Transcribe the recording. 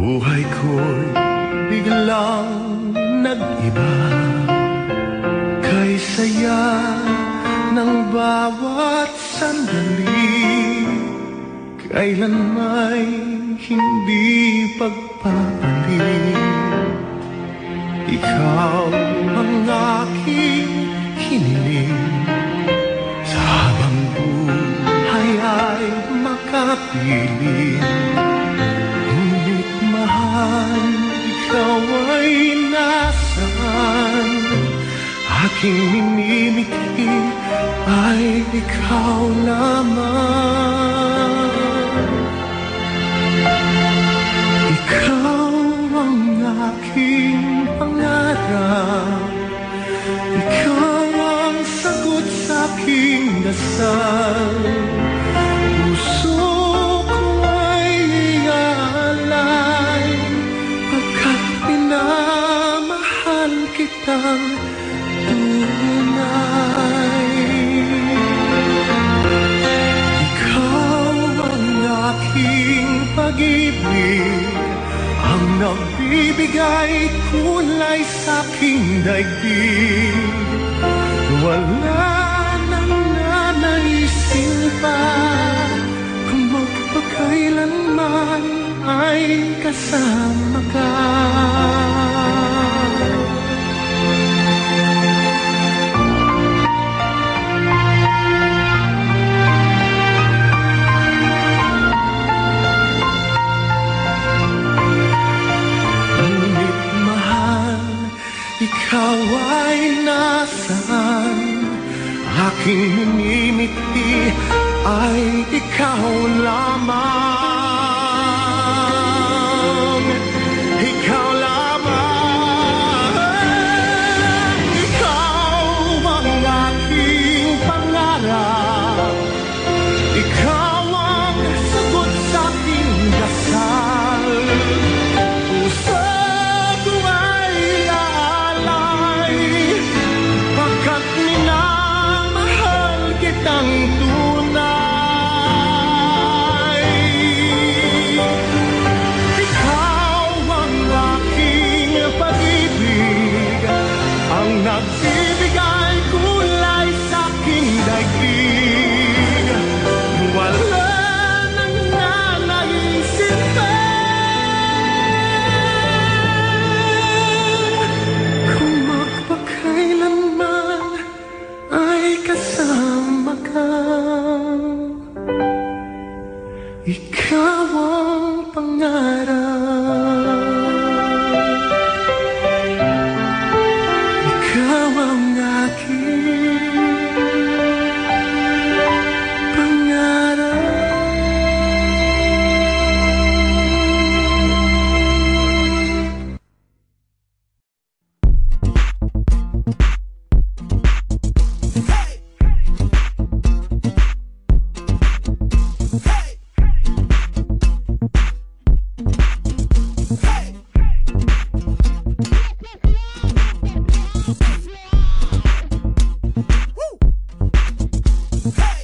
Buhay ko'y biglang nag-iba, kay saya ng bawat sandali, kailan may hindi pagpapalit. Ikaw ang aking hiniling, sa habang buhay ay makapiling. Ikaw ay nasaan? Aking minimiti ay ikaw lamang. Ikaw ang aking pangarap, ikaw ang sagot sa aking dasal. Puso kitang tunay. Ikaw ang aking pag-ibig, ang nagbibigay kulay sa aking daigdig. Wala nang nanaisin pa kung magpakailanman ay kasama ka. Ikaw ay nasaan? Aking minimiti ay ikaw lamang. Ikaw lamang. Ikaw ang aking pangarap, ikaw ang sagot sa aking dasal. Puso ang tunay. Ikaw ang aking pag-ibig, ang nagbibigay kulay sa aking daigdig. Wala nang nanaisip pa kung magpakailanman ay kasama ka. Ikaw ang pangarap, ikaw ang aking pangarap. Hey!